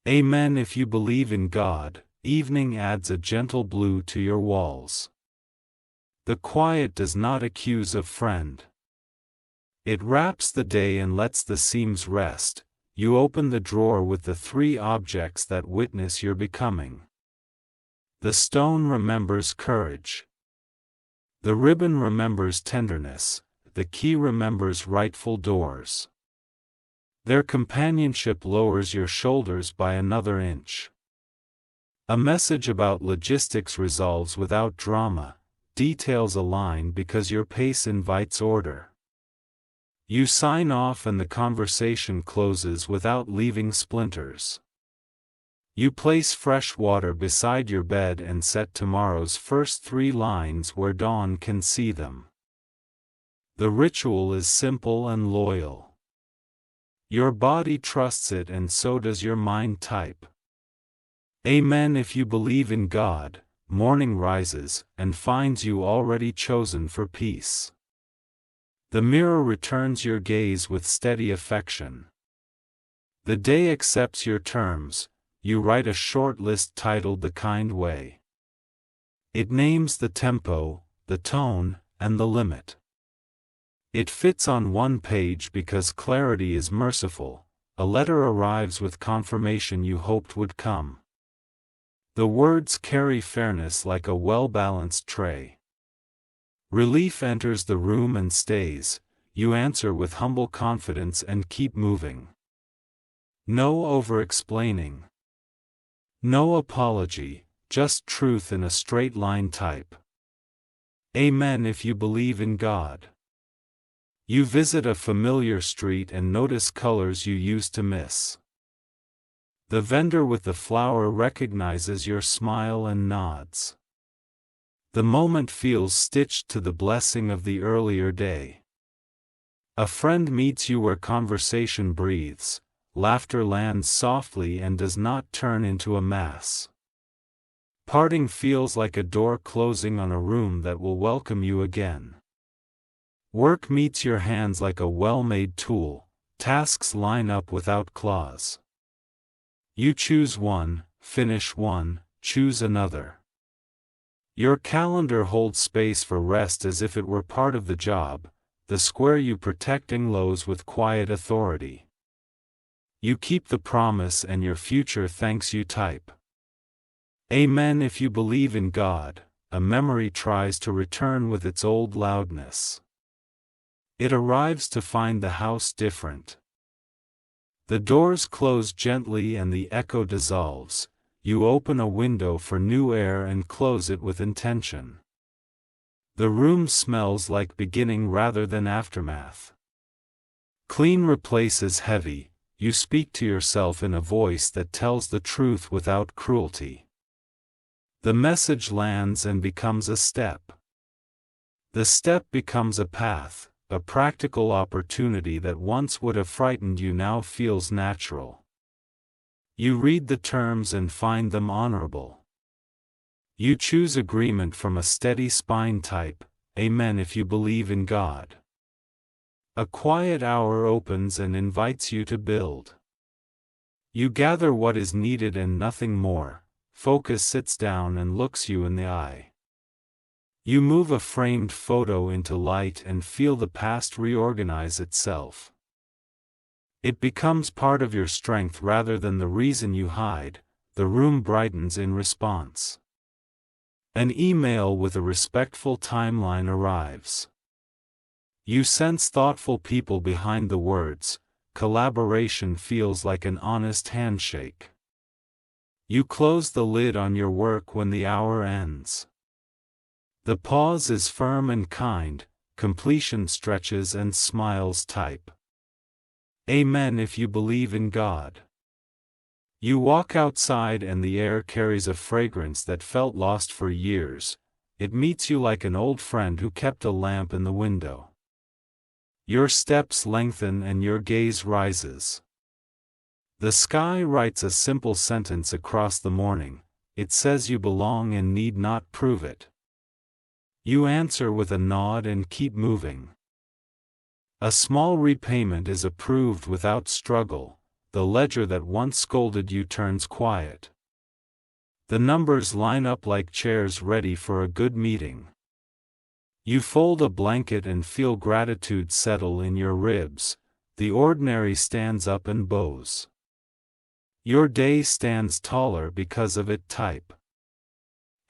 Amen if you believe in God. Evening adds a gentle blue to your walls. The quiet does not accuse a friend. It wraps the day and lets the seams rest. You open the drawer with the 3 objects that witness your becoming. The stone remembers courage. The ribbon remembers tenderness. The key remembers rightful doors. Their companionship lowers your shoulders by another inch. A message about logistics resolves without drama. Details align because your pace invites order. You sign off and the conversation closes without leaving splinters. You place fresh water beside your bed and set tomorrow's first 3 lines where dawn can see them. The ritual is simple and loyal. Your body trusts it and so does your mind type. Amen if you believe in God. Morning rises and finds you already chosen for peace. The mirror returns your gaze with steady affection. The day accepts your terms. You write a short list titled The Kind Way. It names the tempo, the tone, and the limit. It fits on one page because clarity is merciful. A letter arrives with confirmation you hoped would come. The words carry fairness like a well-balanced tray. Relief enters the room and stays. You answer with humble confidence and keep moving. No over-explaining. No apology, just truth in a straight line type. Amen if you believe in God. You visit a familiar street and notice colors you used to miss. The vendor with the flower recognizes your smile and nods. The moment feels stitched to the blessing of the earlier day. A friend meets you where conversation breathes, laughter lands softly and does not turn into a mass. Parting feels like a door closing on a room that will welcome you again. Work meets your hands like a well-made tool, tasks line up without clause. You choose one, finish one, choose another. Your calendar holds space for rest as if it were part of the job, the square you protecting glows with quiet authority. You keep the promise and your future thanks you type. Amen if you believe in God. A memory tries to return with its old loudness. It arrives to find the house different. The doors close gently and the echo dissolves. You open a window for new air and close it with intention. The room smells like beginning rather than aftermath. Clean replaces heavy. You speak to yourself in a voice that tells the truth without cruelty. The message lands and becomes a step. The step becomes a path. A practical opportunity that once would have frightened you now feels natural. You read the terms and find them honorable. You choose agreement from a steady spine type. Amen if you believe in God. A quiet hour opens and invites you to build. You gather what is needed and nothing more. Focus sits down and looks you in the eye. You move a framed photo into light and feel the past reorganize itself. It becomes part of your strength rather than the reason you hide. The room brightens in response. An email with a respectful timeline arrives. You sense thoughtful people behind the words. Collaboration feels like an honest handshake. You close the lid on your work when the hour ends. The pause is firm and kind, completion stretches and smiles type. Amen if you believe in God. You walk outside and the air carries a fragrance that felt lost for years. It meets you like an old friend who kept a lamp in the window. Your steps lengthen and your gaze rises. The sky writes a simple sentence across the morning. It says you belong and need not prove it. You answer with a nod and keep moving. A small repayment is approved without struggle. The ledger that once scolded you turns quiet. The numbers line up like chairs ready for a good meeting. You fold a blanket and feel gratitude settle in your ribs. The ordinary stands up and bows. Your day stands taller because of it type.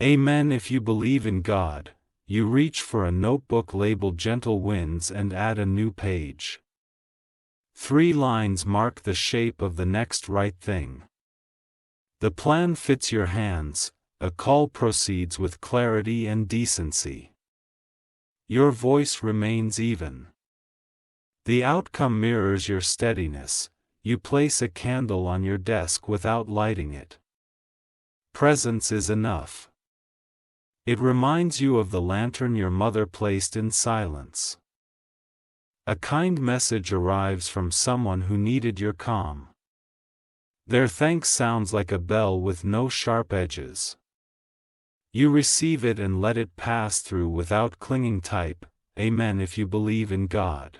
Amen if you believe in God. You reach for a notebook labeled Gentle Winds and add a new page. 3 lines mark the shape of the next right thing. The plan fits your hands. A call proceeds with clarity and decency. Your voice remains even. The outcome mirrors your steadiness. You place a candle on your desk without lighting it. Presence is enough. It reminds you of the lantern your mother placed in silence. A kind message arrives from someone who needed your calm. Their thanks sounds like a bell with no sharp edges. You receive it and let it pass through without clinging type. Amen if you believe in God.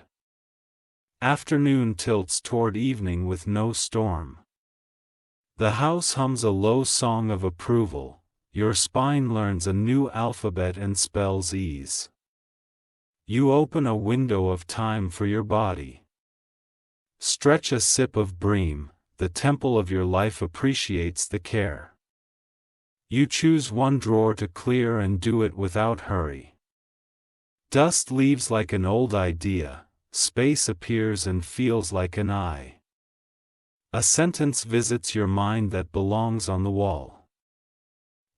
Afternoon tilts toward evening with no storm. The house hums a low song of approval. Your spine learns a new alphabet and spells ease. You open a window of time for your body. Stretch a sip of bream. The temple of your life appreciates the care. You choose one drawer to clear and do it without hurry. Dust leaves like an old idea. Space appears and feels like an eye. A sentence visits your mind that belongs on the wall.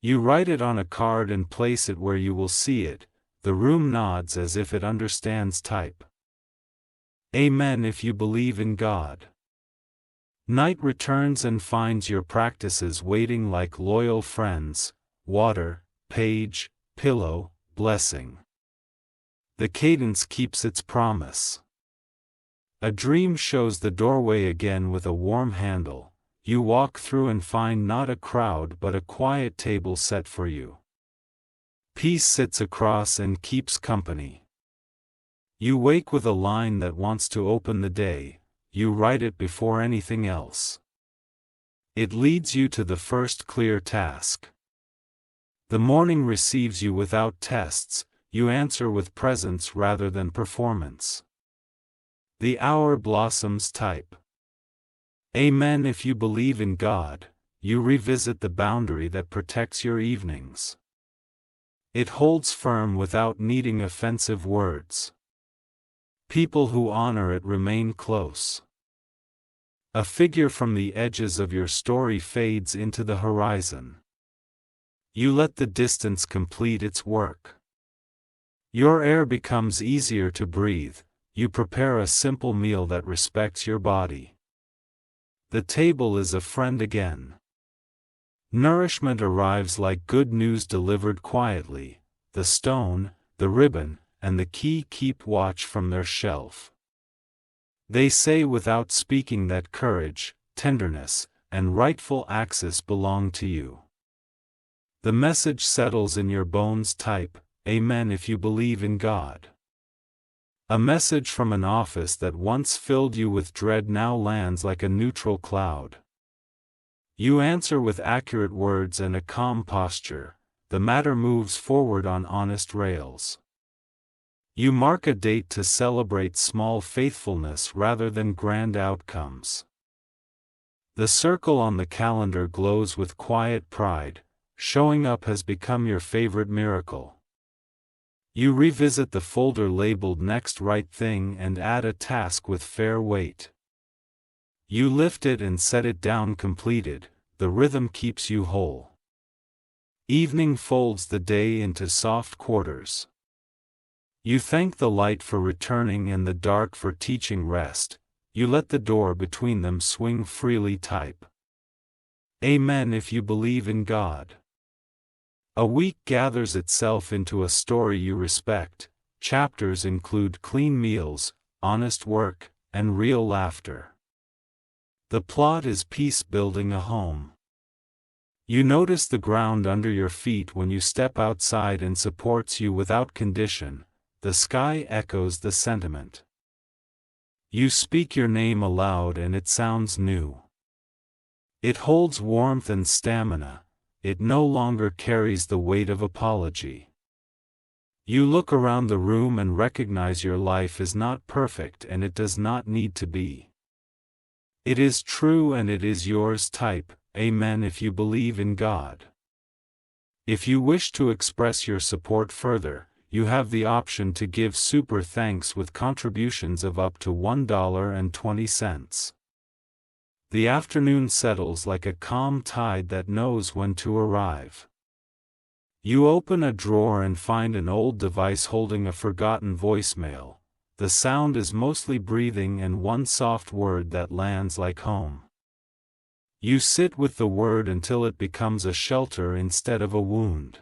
You write it on a card and place it where you will see it. The room nods as if it understands type. Amen if you believe in God. Night returns and finds your practices waiting like loyal friends. Water, page, pillow, blessing. The cadence keeps its promise. A dream shows the doorway again with a warm handle. You walk through and find not a crowd but a quiet table set for you. Peace sits across and keeps company. You wake with a line that wants to open the day. You write it before anything else. It leads you to the first clear task. The morning receives you without tests. You answer with presence rather than performance. The hour blossoms type. Amen if you believe in God. You revisit the boundary that protects your evenings. It holds firm without needing offensive words. People who honor it remain close. A figure from the edges of your story fades into the horizon. You let the distance complete its work. Your air becomes easier to breathe. You prepare a simple meal that respects your body. The table is a friend again. Nourishment arrives like good news delivered quietly. The stone, the ribbon, and the key keep watch from their shelf. They say without speaking that courage, tenderness, and rightful access belong to you. The message settles in your bones type. amen if you believe in God. A message from an office that once filled you with dread now lands like a neutral cloud. You answer with accurate words and a calm posture. The matter moves forward on honest rails. You mark a date to celebrate small faithfulness rather than grand outcomes. The circle on the calendar glows with quiet pride. Showing up has become your favorite miracle. You revisit the folder labeled Next Right Thing and add a task with fair weight. You lift it and set it down completed. The rhythm keeps you whole. Evening folds the day into soft quarters. You thank the light for returning and the dark for teaching rest. You let the door between them swing freely. Type amen if you believe in God. A week gathers itself into a story you respect. Chapters include clean meals, honest work, and real laughter. The plot is peace building a home. You notice the ground under your feet when you step outside and supports you without condition. The sky echoes the sentiment. You speak your name aloud and it sounds new. It holds warmth and stamina. It no longer carries the weight of apology. You look around the room and recognize your life is not perfect and it does not need to be. It is true and it is yours. Type amen if you believe in God. If you wish to express your support further, you have the option to give super thanks with contributions of up to $1.20. The afternoon settles like a calm tide that knows when to arrive. You open a drawer and find an old device holding a forgotten voicemail. The sound is mostly breathing and one soft word that lands like home. You sit with the word until it becomes a shelter instead of a wound.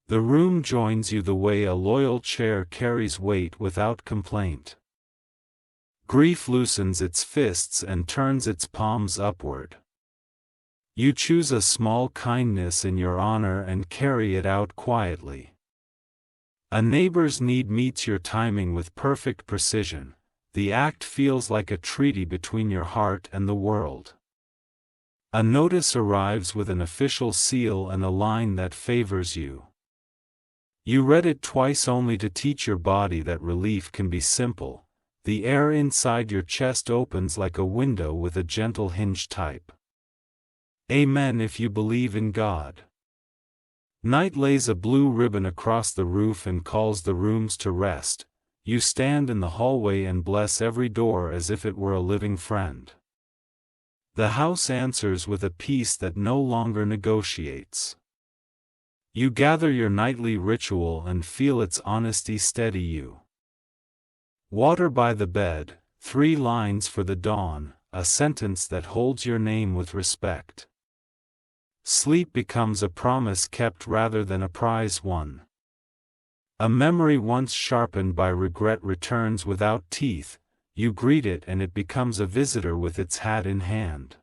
The room joins you the way a loyal chair carries weight without complaint. Grief loosens its fists and turns its palms upward. You choose a small kindness in your honor and carry it out quietly. A neighbor's need meets your timing with perfect precision. The act feels like a treaty between your heart and the world. A notice arrives with an official seal and a line that favors you. You read it twice only to teach your body that relief can be simple. The air inside your chest opens like a window with a gentle hinge. Type amen if you believe in God. Night lays a blue ribbon across the roof and calls the rooms to rest. You stand in the hallway and bless every door as if it were a living friend. The house answers with a peace that no longer negotiates. You gather your nightly ritual and feel its honesty steady you. Water by the bed, 3 lines for the dawn, a sentence that holds your name with respect. Sleep becomes a promise kept rather than a prize won. A memory once sharpened by regret returns without teeth. You greet it and it becomes a visitor with its hat in hand.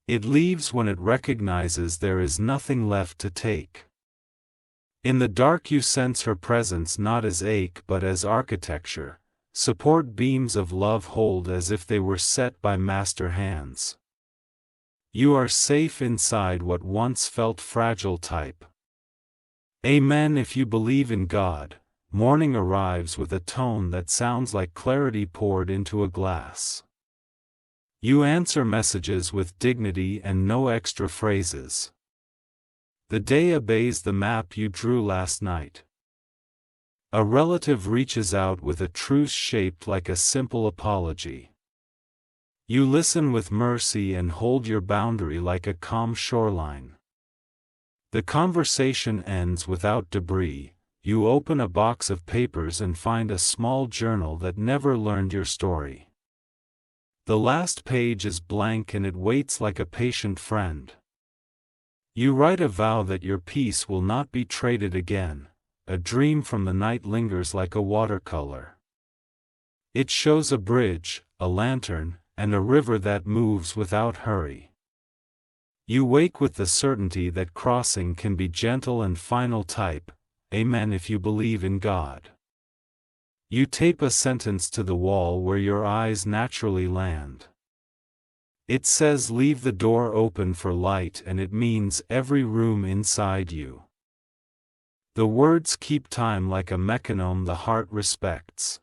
It leaves when it recognizes there is nothing left to take. In the dark you sense her presence not as ache but as architecture. Support beams of love hold as if they were set by master hands. You are safe inside what once felt fragile. Type amen if you believe in God. Morning arrives with a tone that sounds like clarity poured into a glass. You answer messages with dignity and no extra phrases. The day obeys the map you drew last night. A relative reaches out with a truce shaped like a simple apology. You listen with mercy and hold your boundary like a calm shoreline. The conversation ends without debris. You open a box of papers and find a small journal that never learned your story. The last page is blank and it waits like a patient friend. You write a vow that your peace will not be traded again. A dream from the night lingers like a watercolor. It shows a bridge, a lantern, and a river that moves without hurry. You wake with the certainty that crossing can be gentle and final. Type Amen if you believe in God. You tape a sentence to the wall where your eyes naturally land. It says leave the door open for light, and it means every room inside you. The words keep time like a metronome the heart respects.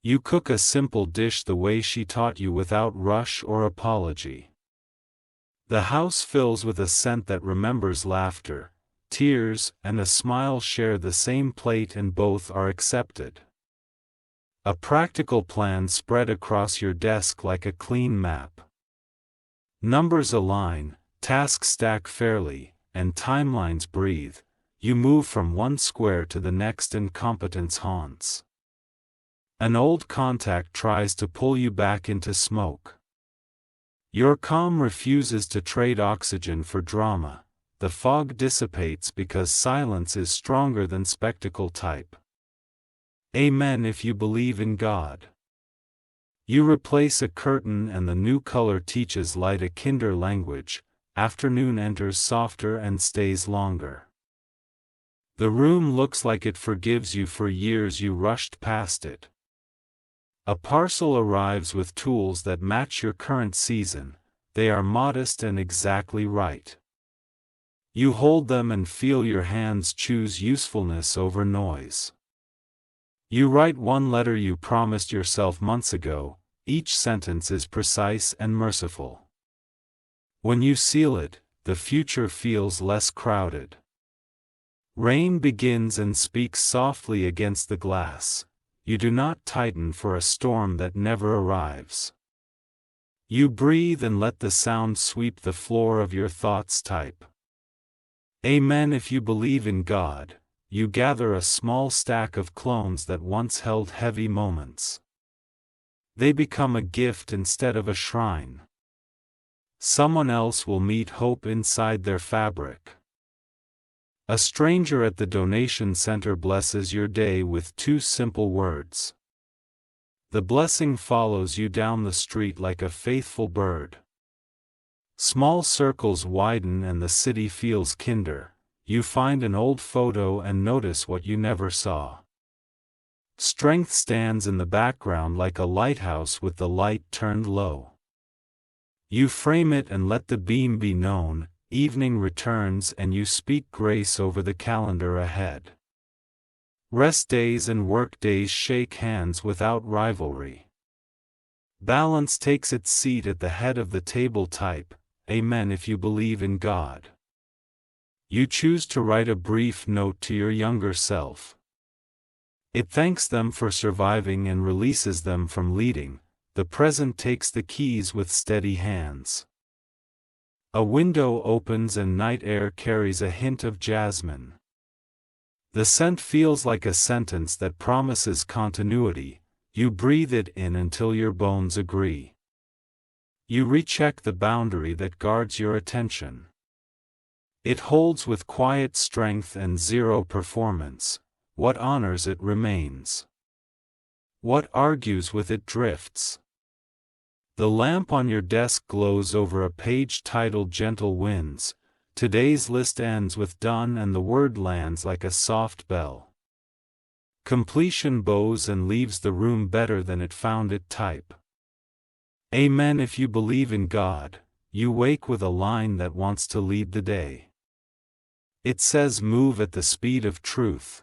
You cook a simple dish the way she taught you without rush or apology. The house fills with a scent that remembers laughter, tears, and a smile share the same plate and both are accepted. A practical plan spread across your desk like a clean map. Numbers align, tasks stack fairly, and timelines breathe. You move from one square to the next and competence haunts. An old contact tries to pull you back into smoke. Your calm refuses to trade oxygen for drama. The fog dissipates because silence is stronger than spectacle type. Amen if you believe in God. You replace a curtain and the new color teaches light a kinder language. Afternoon enters softer and stays longer. The room looks like it forgives you for years you rushed past it. A parcel arrives with tools that match your current season. They are modest and exactly right. You hold them and feel your hands choose usefulness over noise. You write one letter you promised yourself months ago. Each sentence is precise and merciful. When you seal it, the future feels less crowded. Rain begins and speaks softly against the glass. You do not tighten for a storm that never arrives. You breathe and let the sound sweep the floor of your thoughts type. Amen if you believe in God. You gather a small stack of clones that once held heavy moments. They become a gift instead of a shrine. Someone else will meet hope inside their fabric. A stranger at the donation center blesses your day with 2 simple words. The blessing follows you down the street like a faithful bird. Small circles widen and the city feels kinder. You find an old photo and notice what you never saw. Strength stands in the background like a lighthouse with the light turned low. You frame it and let the beam be known. Evening returns and you speak grace over the calendar ahead. Rest days and work days shake hands without rivalry. Balance takes its seat at the head of the table type. Amen if you believe in God. You choose to write a brief note to your younger self. It thanks them for surviving and releases them from leading. The present takes the keys with steady hands. A window opens and night air carries a hint of jasmine. The scent feels like a sentence that promises continuity. You breathe it in until your bones agree. You recheck the boundary that guards your attention. It holds with quiet strength and zero performance. What honors it remains. What argues with it drifts. The lamp on your desk glows over a page titled Gentle Winds. Today's list ends with done and the word lands like a soft bell. Completion bows and leaves the room better than it found it type. Amen if you believe in God. You wake with a line that wants to lead the day. It says move at the speed of truth.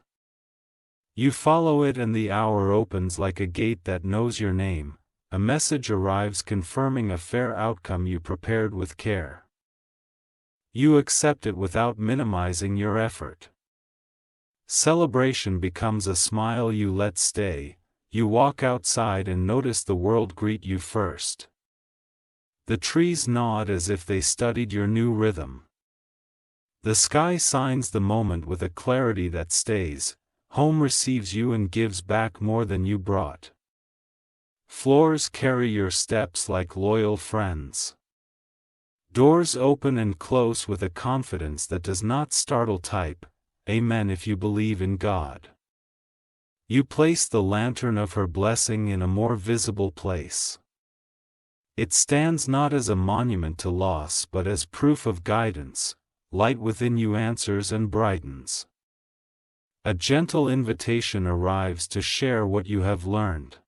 You follow it and the hour opens like a gate that knows your name. A message arrives confirming a fair outcome you prepared with care. You accept it without minimizing your effort. Celebration becomes a smile you let stay. You walk outside and notice the world greet you first. The trees nod as if they studied your new rhythm. The sky signs the moment with a clarity that stays. Home receives you and gives back more than you brought. Floors carry your steps like loyal friends. Doors open and close with a confidence that does not startle type. Amen if you believe in God. You place the lantern of her blessing in a more visible place. It stands not as a monument to loss but as proof of guidance. Light within you answers and brightens. A gentle invitation arrives to share what you have learned.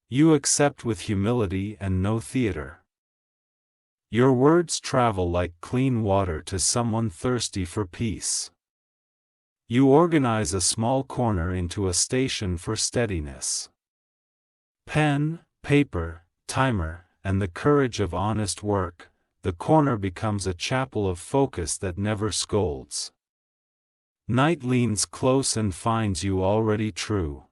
You accept with humility and no theater. Your words travel like clean water to someone thirsty for peace. You organize a small corner into a station for steadiness. Pen, paper, timer, and the courage of honest work, the corner becomes a chapel of focus that never scolds. Night leans close and finds you already true.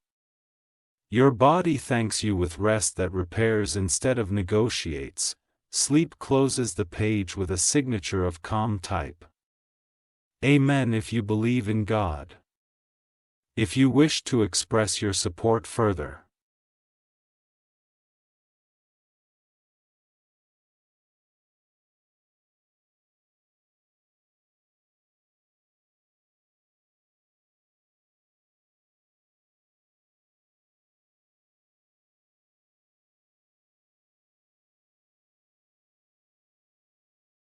Your body thanks you with rest that repairs instead of negotiates. Sleep closes the page with a signature of calm type. Amen if you believe in God. If you wish to express your support further,